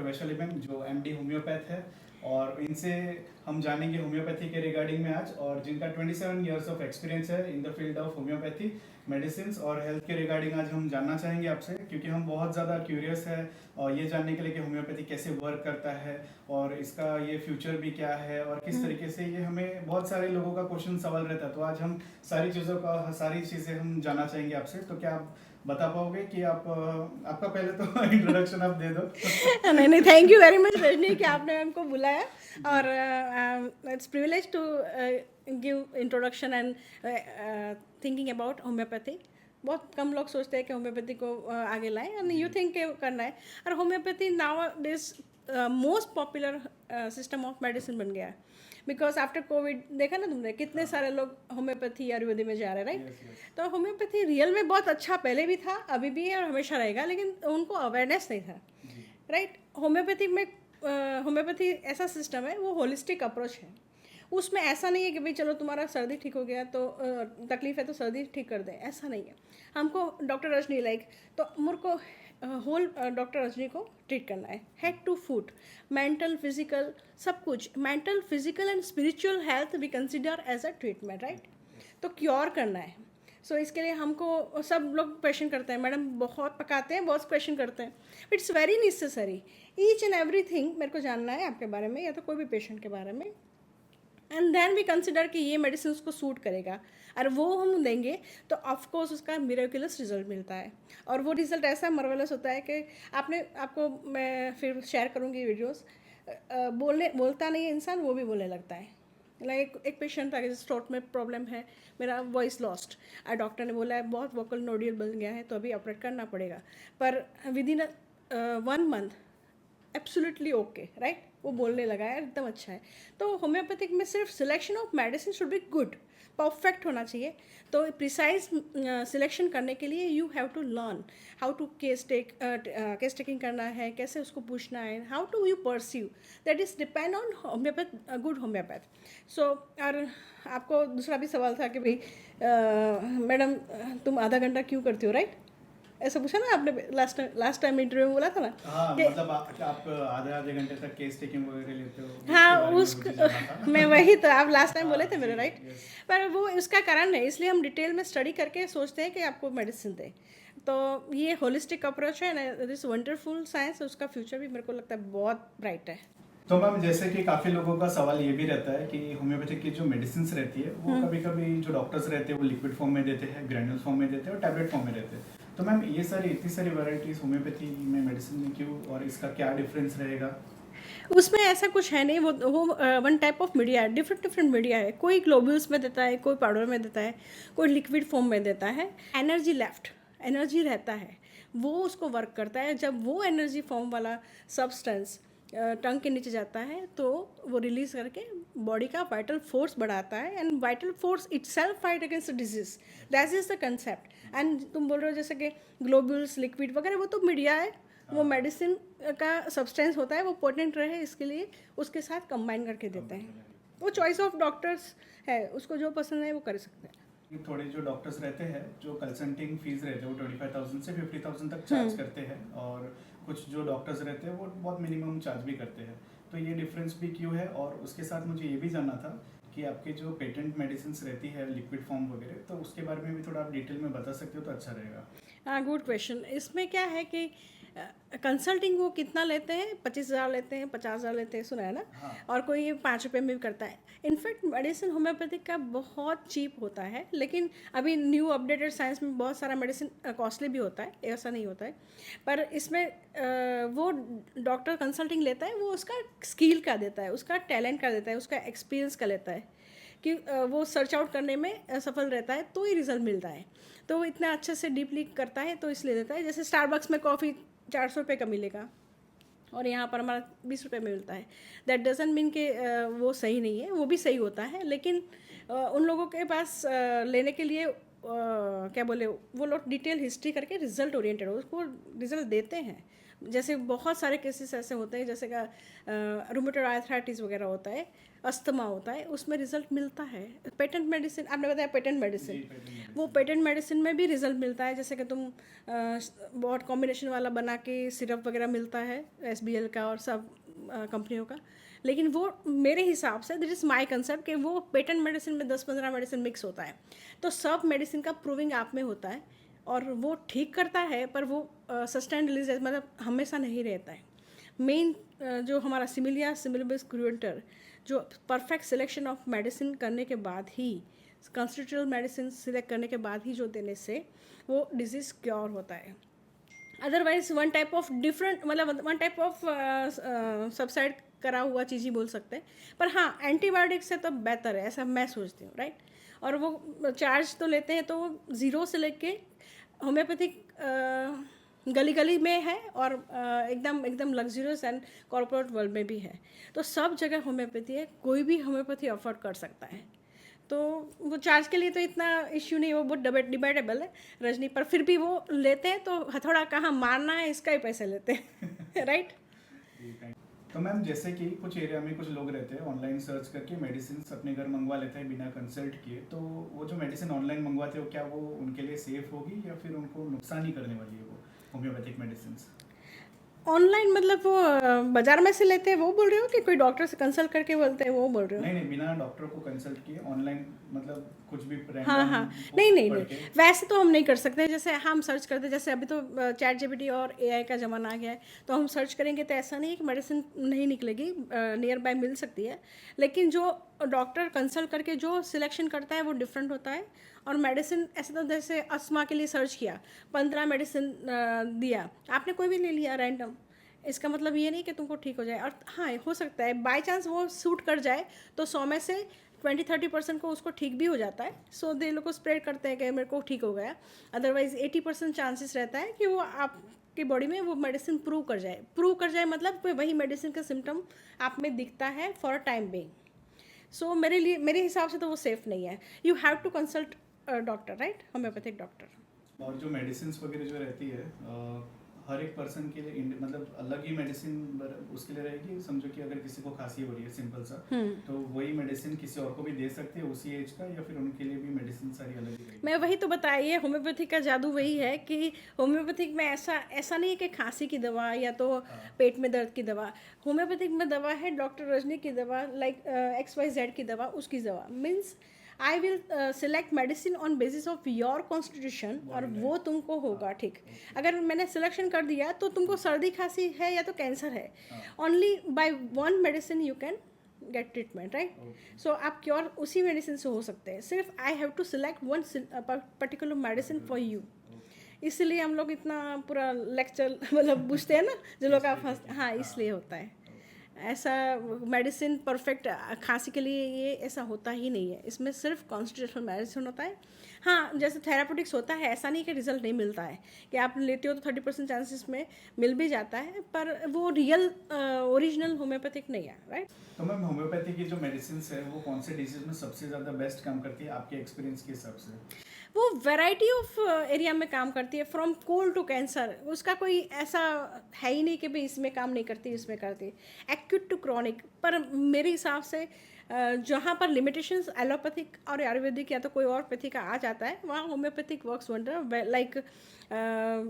Vaishali ma'am जो MD homeopath है, और इनसे हम जानेंगे होम्योपैथी के रिगार्डिंग में आज, और जिनका 27 इयर्स ऑफ एक्सपीरियंस है in the field of homeopathy medicine और हेल्थ के रिगार्डिंग आज हम जानना चाहेंगे आपसे, क्योंकि हम बहुत ज़्यादा क्यूरियस है और ये जानने के लिए कि होम्योपैथी कैसे वर्क करता है और इसका ये फ्यूचर भी क्या है और किस तरीके से ये, हमें बहुत सारे लोगों का क्वेश्चन सवाल रहता है। तो आज हम सारी चीज़ें हम जानना चाहेंगे आपसे। तो क्या आप बता पाओगे कि आप आपका पहले तो इंट्रोडक्शन आप दे दो। नहीं नहीं, thank you very much Rajni कि आपने हमको बुलाया, और it's privilege to give introduction and thinking about homeopathy. बहुत कम लोग सोचते हैं कि होम्योपैथी को आगे लाएं, एंड यू थिंक करना है। और homeopathy now this most popular system of medicine बन गया है, बिकॉज आफ्टर कोविड देखा ना तुमने, कितने सारे लोग होम्योपैथी आयुर्वेदिक में जा रहे हैं, राइट। तो होम्योपैथी रियल में बहुत अच्छा पहले भी था, अभी भी है और हमेशा रहेगा, लेकिन उनको अवेयरनेस नहीं था, राइट। होम्योपैथी में होम्योपैथी ऐसा सिस्टम है, वो होलिस्टिक अप्रोच है। उसमें ऐसा नहीं है कि भाई चलो तुम्हारा सर्दी ठीक हो गया तो तकलीफ है तो सर्दी ठीक कर दें, ऐसा नहीं है। हमको डॉक्टर रजनी लाइक, तो मुझ को होल डॉक्टर रजनी को ट्रीट करना है, head to foot, mental physical सब कुछ, mental physical and spiritual health we consider as a treatment, right. तो क्योर करना है। सो इसके लिए हमको सब लोग क्वेश्चन करते हैं, मैडम बहुत पकाते हैं, बहुत क्वेश्चन करते हैं, it's very necessary. Each and every thing मेरे को जानना है आपके बारे में या तो कोई भी पेशेंट के बारे में, एंड देन वी कंसिडर कि ये मेडिसिन उसको सूट करेगा, और वो हम देंगे तो ऑफकोर्स उसका मिरेकुलस रिजल्ट मिलता है। और वो रिजल्ट ऐसा मरवलस होता है कि आपको मैं फिर शेयर करूँगी वीडियोस। बोलता नहीं है इंसान, वो भी बोलने लगता है। लाइक एक पेशेंट था, जिस थ्रोट में प्रॉब्लम है, मेरा वॉइस लॉस्ट, और डॉक्टर ने बोला है बहुत वोकल नोड्यूल बन गया है तो अभी ऑपरेट करना पड़ेगा, पर with in 1 month absolutely okay, right. वो बोलने लगा है, एकदम अच्छा है। तो होम्योपैथिक में सिर्फ selection of medicine should be good, perfect होना चाहिए। तो प्रिसाइज सिलेक्शन करने के लिए you have to learn how to case taking करना है, कैसे उसको पूछना है, how to you pursue, that is depend on homeopath, good homeopath. So और आपको दूसरा भी सवाल था कि भाई मैडम तुम आधा घंटा क्यों करती हो, राइट। ऐसा पूछा ना आपने लास्ट टाइम इंटरव्यू में बोला था ना। हाँ, कि मतलब आप आधे आधे घंटे तक केस टेकिंग वगैरह लेते हो, हाँ, उसके बारे में उस मुझे जानना था। मैं वही तो आप लास्ट टाइम बोले थे हाँ मेरे, जी, राइट। यस। पर वो उसका कारण है, इसलिए हम डिटेल में स्टडी करके सोचते हैं कि आपको मेडिसिन दें। तो ये होलिस्टिक अप्रोच है ना, दिस वंडरफुल साइंस, उसका फ्यूचर भी मेरे को लगता है बहुत ब्राइट है। तो मैम, जैसे कि काफ़ी लोगों का सवाल ये भी रहता है कि होम्योपैथिक की जो मेडिसिन रहती है वो कभी कभी जो डॉक्टर्स रहते हैं वो लिक्विड फॉर्म में देते हैं, ग्रैन्यूल फॉर्म में देते हैं और टैबलेट फॉर्म में देते हैं। तो मैम, ये सारी इतनी सारी वैरायटीज होम्योपैथी में मेडिसिन में क्यों, और इसका क्या डिफरेंस रहेगा? उसमें ऐसा कुछ है नहीं, वो वन टाइप ऑफ मीडिया है, डिफरेंट डिफरेंट मीडिया है। कोई ग्लोब्यूल्स में देता है, कोई पाउडर में देता है, कोई लिक्विड फॉर्म में देता है। एनर्जी लेफ्ट, एनर्जी रहता है, वो उसको वर्क करता है। जब वो एनर्जी फॉर्म वाला सब्सटेंस टंग के नीचे जाता है तो वो रिलीज करके बॉडी का वाइटल फोर्स बढ़ाता है, and vital force it self fight against disease, that is the concept. And तुम बोल रहे हो जैसे कि ग्लोब्यूल्स लिक्विड वगैरह, वो तो मीडिया है, वो मेडिसिन का सब्सटेंस होता है, वो पोटेंट रहे इसके लिए उसके साथ कंबाइन करके देते हैं। वो चॉइस ऑफ डॉक्टर्स है, उसको जो पसंद है वो कर सकते हैं। ये थोड़े जो डॉक्टर्स रहते हैं, जो कंसल्टिंग फीस रहते हैं वो 25,000 से 50,000 तक चार्ज करते हैं, और कुछ जो डॉक्टर्स रहते हैं वो बहुत मिनिमम चार्ज भी करते हैं। तो ये डिफरेंस भी क्यों है? और उसके साथ मुझे ये भी जानना था कि आपके जो पेटेंट मेडिसिन रहती है लिक्विड फॉर्म वगैरह, तो उसके बारे में भी थोड़ा आप डिटेल में बता सकते हो तो अच्छा रहेगा। हाँ, गुड क्वेश्चन। इसमें क्या है कि कंसल्टिंग वो कितना लेते हैं, 25,000 लेते हैं, 50,000 लेते हैं, सुना है ना। हाँ। और कोई ये 5 रुपये में भी करता है। इनफैक्ट मेडिसिन होम्योपैथिक का बहुत चीप होता है, लेकिन अभी न्यू अपडेटेड साइंस में बहुत सारा मेडिसिन कॉस्टली भी होता है, ऐसा नहीं होता है। पर इसमें वो डॉक्टर कंसल्टिंग लेता है, वो उसका स्किल का देता है, उसका टैलेंट का देता है, उसका एक्सपीरियंस का लेता है कि वो सर्च आउट करने में सफल रहता है तो ही रिजल्ट मिलता है। तो वो इतना अच्छे से डीपली करता है तो इसलिए देता है। जैसे स्टारबक्स में कॉफ़ी 400 रुपये का मिलेगा और यहाँ पर हमारा 20 रुपये में मिलता है। दैट डजंट मीन कि वो सही नहीं है, वो भी सही होता है, लेकिन उन लोगों के पास लेने के लिए क्या बोले, वो लोग डिटेल हिस्ट्री करके रिजल्ट ओरिएंटेड हो, उसको रिजल्ट देते हैं, जैसे बहुत सारे केसेस ऐसे होते हैं, जैसे का रूमेटॉइड आर्थराइटिस वगैरह होता है, अस्थमा होता है, उसमें रिजल्ट मिलता है। पेटेंट मेडिसिन, आपने बताया पेटेंट मेडिसिन, वो पेटेंट मेडिसिन में भी रिजल्ट मिलता है। जैसे कि तुम बहुत कॉम्बिनेशन वाला बना के सिरप वगैरह मिलता है SBL का और सब कंपनियों का, लेकिन वो मेरे हिसाब से, दिस इज़ माय कंसेप्ट, कि वो पेटेंट मेडिसिन में 10-15 मेडिसिन मिक्स होता है, तो सब मेडिसिन का प्रूविंग आप में होता है और वो ठीक करता है, पर वो सस्टेन रिलीज मतलब हमेशा नहीं रहता है। मेन जो हमारा सिमिलिया सिमिलिबस क्रूएंटर, जो परफेक्ट सिलेक्शन ऑफ मेडिसिन करने के बाद ही, कॉन्स्टिट्यूशनल मेडिसिन सिलेक्ट करने के बाद ही जो देने से वो डिजीज़ क्योर होता है। Otherwise one type of different, मतलब वन टाइप ऑफ सबसाइड करा हुआ चीज़ ही बोल सकते हैं, पर हाँ एंटीबायोटिक से तो बेहतर है, ऐसा मैं सोचती हूँ, राइट। और वो चार्ज तो लेते हैं, तो वो ज़ीरो से लेके होम्योपैथिक गली गली में है और एकदम एकदम लग्जरियस एंड कॉर्पोरेट वर्ल्ड में भी है, तो सब जगह होम्योपैथी है, कोई भी होम्योपैथी अफोर्ड कर सकता है। तो वो चार्ज के लिए तो इतना इश्यू नहीं, वो बहुत डिबेटेबल है रजनी, पर फिर भी वो लेते हैं, तो हथौड़ा कहाँ मारना है इसका ही पैसे लेते हैं राइट। तो मैम जैसे कि कुछ एरिया में कुछ लोग रहते हैं ऑनलाइन सर्च करके मेडिसिन अपने घर मंगवा लेते हैं बिना कंसल्ट किए, तो वो जो मेडिसिन ऑनलाइन मंगवाते हो क्या वो उनके लिए सेफ होगी या फिर उनको नुकसान ही करने वाली है वो होम्योपैथिक मेडिसिन? ऑनलाइन मतलब वो बाजार में से लेते हैं वो बोल रहे हो, कि कोई डॉक्टर से कंसल्ट करके बोलते हैं वो बोल रहे हो? नहीं नहीं, बिना डॉक्टर को कंसल्ट किए ऑनलाइन, मतलब कुछ भी हाँ हाँ, नहीं नहीं नहीं, वैसे तो हम नहीं कर सकते। जैसे हम सर्च करते हैं, जैसे अभी तो ChatGPT और AI का ज़माना आ गया है, तो हम सर्च करेंगे तो ऐसा नहीं है कि मेडिसिन नहीं निकलेगी, नियर बाय मिल सकती है, लेकिन जो डॉक्टर कंसल्ट करके जो सिलेक्शन करता है वो डिफरेंट होता है। और मेडिसिन ऐसे तो, जैसे अस्थमा के लिए सर्च किया, 15 मेडिसिन दिया, आपने कोई भी ले लिया रैंडम, इसका मतलब ये नहीं कि तुमको ठीक हो जाए। और हाँ, हो सकता है बाय चांस वो सूट कर जाए, तो 100 में से 20-30% को उसको ठीक भी हो जाता है, सो दे लोग को स्प्रेड करते हैं कि मेरे को ठीक हो गया। अदरवाइज 80% चांसेस रहता है कि वो आपकी बॉडी में वो मेडिसिन प्रूव कर जाए, मतलब कोई वही मेडिसिन का सिम्टम आप में दिखता है for a time being. So मेरे हिसाब से तो वो सेफ नहीं है। You have to consult doctor, right, homeopathic doctor. और जो मेडिसिन वगैरह जो रहती है हर एक पर्सन के लिए मतलब अलग ही मेडिसिन उसके लिए रहेगी। समझो कि अगर किसी को खांसी हो रही है सिंपल सा, तो वही मेडिसिन किसी और को भी दे सकती है उसी एज का, या फिर उनके लिए भी मेडिसिन सारी अलग ही रहेगी? मैं वही तो बताइए, होम्योपैथिक का जादू वही है कि होम्योपैथिक में ऐसा नहीं है कि खांसी की दवा या तो पेट में दर्द की दवा। होम्योपैथिक में दवा है डॉक्टर रजनी की दवा, लाइक XYZ की दवा, उसकी दवा means I will select medicine on basis of your constitution, और वो तुमको होगा ठीक। अगर मैंने सिलेक्शन कर दिया तो तुमको सर्दी खांसी है या तो कैंसर है, only by one medicine you can get treatment, right. So आप क्योर उसी मेडिसिन से हो सकते हैं, सिर्फ I have to select one particular medicine for you. इसलिए हम लोग इतना पूरा लेक्चर मतलब पूछते हैं ना जो लोग आप हाँ, इसलिए होता है ऐसा। मेडिसिन परफेक्ट खांसी के लिए ये ऐसा होता ही नहीं है, इसमें सिर्फ कॉन्स्टिट्यूशनल मेडिसिन होता है। हाँ, जैसे थेरापेटिक्स होता है, ऐसा नहीं कि रिजल्ट नहीं मिलता है, कि आप लेते हो तो 30% चांसेस में मिल भी जाता है, पर वो रियल ओरिजिनल होम्योपैथिक नहीं है, राइट। तो मैम होम्योपैथी की जो मेडिसिन है वो कौन से डिजीज में सबसे ज़्यादा बेस्ट काम करती है आपके एक्सपीरियंस के हिसाब से? वो वैरायटी ऑफ एरिया में काम करती है, फ्रॉम कोल्ड टू कैंसर। उसका कोई ऐसा है ही नहीं कि भाई इसमें काम नहीं करती इसमें करती, एक्यूट टू क्रॉनिक। पर मेरे हिसाब से जहाँ पर लिमिटेशंस एलोपैथिक और आयुर्वेदिक या तो कोई और पैथी का आ जाता है, वहाँ homeopathic works wonder. Like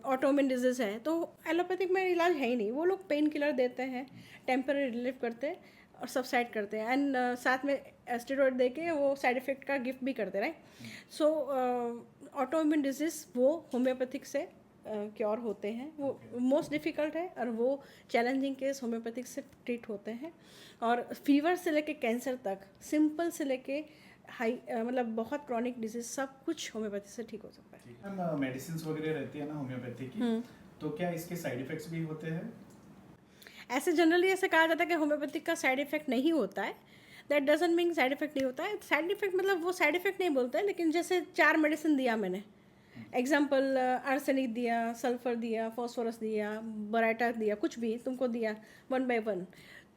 autoimmune disease है तो एलोपैथिक में इलाज है ही नहीं, वो लोग पेन किलर देते हैं, टेम्पररी रिलीफ करते हैं और सबसाइड करते हैं, एंड साथ में स्टेरॉइड दे के वो साइड इफेक्ट का गिफ्ट भी करते हैं, राइट। सो ऑटोइम्यून डिजीज़ वो होम्योपैथिक से क्योर होते हैं, वो मोस्ट डिफ़िकल्ट है और वो चैलेंजिंग केस होम्योपैथिक से ट्रीट होते हैं। और फीवर से लेके कैंसर तक, सिंपल से लेके हाई मतलब बहुत क्रॉनिक डिजीज, सब कुछ होम्योपैथी से ठीक हो सकता है। मैम मेडिसिन वगैरह रहती है ना होम्योपैथी की, तो क्या इसके साइड इफेक्ट्स भी होते हैं? ऐसे जनरली ऐसे कहा जाता है कि होम्योपैथिक का साइड इफेक्ट नहीं होता है, that doesn't mean side effect नहीं होता है। साइड इफेक्ट मतलब वो साइड इफेक्ट नहीं बोलते हैं, लेकिन जैसे 4 मेडिसिन दिया मैंने, एग्जाम्पल आर्सेनिक दिया, सल्फर दिया, फॉस्फोरस दिया, बराटा दिया, कुछ भी तुमको दिया 1 by 1,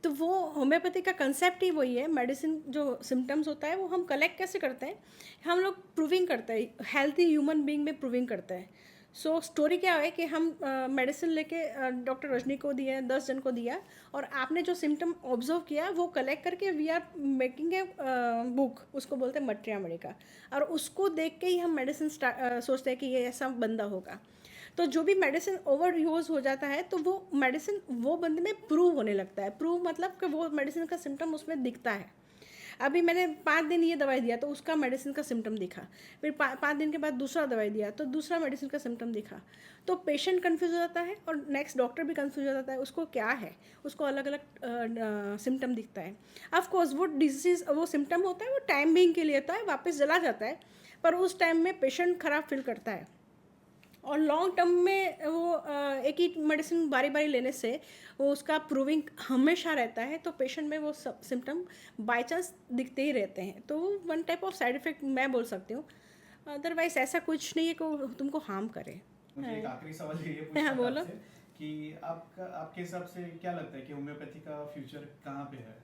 तो वो होम्योपैथी का कंसेप्ट ही वही है। मेडिसिन जो सिम्टम्स होता है वो हम कलेक्ट कैसे करते हैं, हम लोग प्रूविंग करते हैं, हेल्थी ह्यूमन बीइंग में प्रूविंग करते हैं। सो स्टोरी क्या है कि हम मेडिसिन लेके डॉक्टर रजनी को दिया, 10 जन को दिया, और आपने जो सिम्टम ऑब्जर्व किया वो कलेक्ट करके we are making a book, उसको बोलते हैं मट्रिया मणिका, और उसको देख के ही हम मेडिसिन सोचते हैं कि ये ऐसा बंदा होगा। तो जो भी मेडिसिन ओवर यूज़ हो जाता है तो वो मेडिसिन वो बंदे में प्रूव होने लगता है। प्रूव मतलब कि वो मेडिसिन का सिम्टम उसमें दिखता है। अभी मैंने 5 दिन ये दवाई दिया तो उसका मेडिसिन का सिम्टम दिखा, फिर 5 दिन के बाद दूसरा दवाई दिया तो दूसरा मेडिसिन का सिम्टम दिखा। तो पेशेंट कन्फ्यूज हो जाता है और नेक्स्ट डॉक्टर भी कन्फ्यूज हो जाता है, उसको क्या है, उसको अलग अलग सिम्टम दिखता है। ऑफकोर्स वो डिजीज़, वो सिम्टम होता है वो टाइम बीइंग के लिए होता है, वापस चला जाता है, पर उस टाइम में पेशेंट ख़राब फील करता है। और लॉन्ग टर्म में वो एक ही मेडिसिन बारी बारी लेने से वो उसका प्रूविंग हमेशा रहता है, तो पेशेंट में वो सिम्टम बाय चांस दिखते ही रहते हैं। तो वो one type of side effect मैं बोल सकती हूँ, अदरवाइज ऐसा कुछ नहीं है कि तुमको हार्म करे। मुझे एक आखिरी सवाल ये हाँ, पूछना था बोलो। आपसे कि आपके हिसाब से क्या लगता है कि होम्योपैथी का फ्यूचर कहाँ पे है?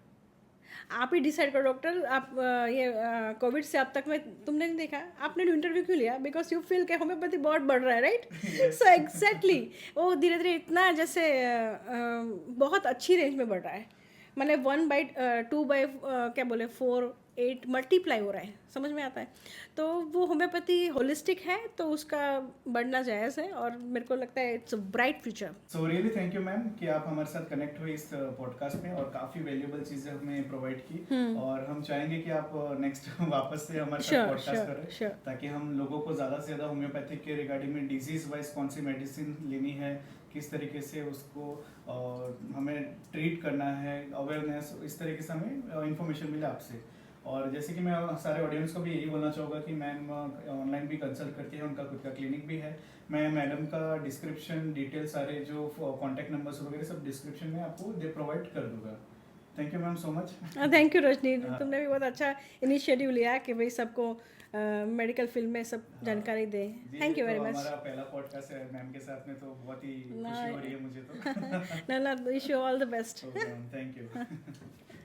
आप ही डिसाइड करो डॉक्टर। आप ये कोविड से अब तक में तुमने नहीं देखा, आपने इंटरव्यू क्यों लिया? बिकॉज यू फील कि होम्योपैथी बहुत बढ़ रहा है, राइट? सो एग्जैक्टली वो धीरे धीरे इतना जैसे बहुत अच्छी रेंज में बढ़ रहा है, मतलब 1/2 क्या बोले 4 8 मल्टीप्लाई हो रहा है, समझ में आता है। तो वो होम्योपैथी होलिस्टिक है तो उसका बढ़ना जायज़ है, और मेरे को लगता है it's a bright future. So really thank you ma'am कि आप हमारे साथ कनेक्ट हुए इस पॉडकास्ट में और काफ़ी वैल्यूएबल चीज़ें हमें प्रोवाइड की, और हम चाहेंगे कि आप नेक्स्ट वापस से हमारे साथ श्योर पॉडकास्ट श्योर करें, श्योर। ताकि हम लोगों को ज़्यादा से ज़्यादा होम्योपैथिक के रिगार्डिंग में डिजीज़ वाइज कौन सी मेडिसिन लेनी है, किस तरीके से उसको हमें ट्रीट करना है, अवेयरनेस, इस तरीके से हमें इंफॉर्मेशन मिले आपसे। और जैसे कि मैं सारे ऑडियंस को भी यही बोलना चाहूँगा कि मैम ऑनलाइन भी कंसल्ट करती है, उनका खुद का क्लिनिक भी है। मैं मैडम का डिस्क्रिप्शन डिटेल सारे जो कॉन्टैक्ट नंबर्स वगैरह सब डिस्क्रिप्शन में आपको दे प्रोवाइड कर दूंगा। Thank you ma'am so much. Thank you Rajni, हाँ। तुमने भी बहुत अच्छा इनिशिएटिव लिया कि भाई सबको मेडिकल फील्ड में सब जानकारी दे। जी, थैंक यू ये वेरी तो मच। हमारा पहला पॉडकास्ट है मैम के साथ में, तो बहुत ही ना खुशी हो रही है मुझे तो। ना, wish you all the best. Thank you.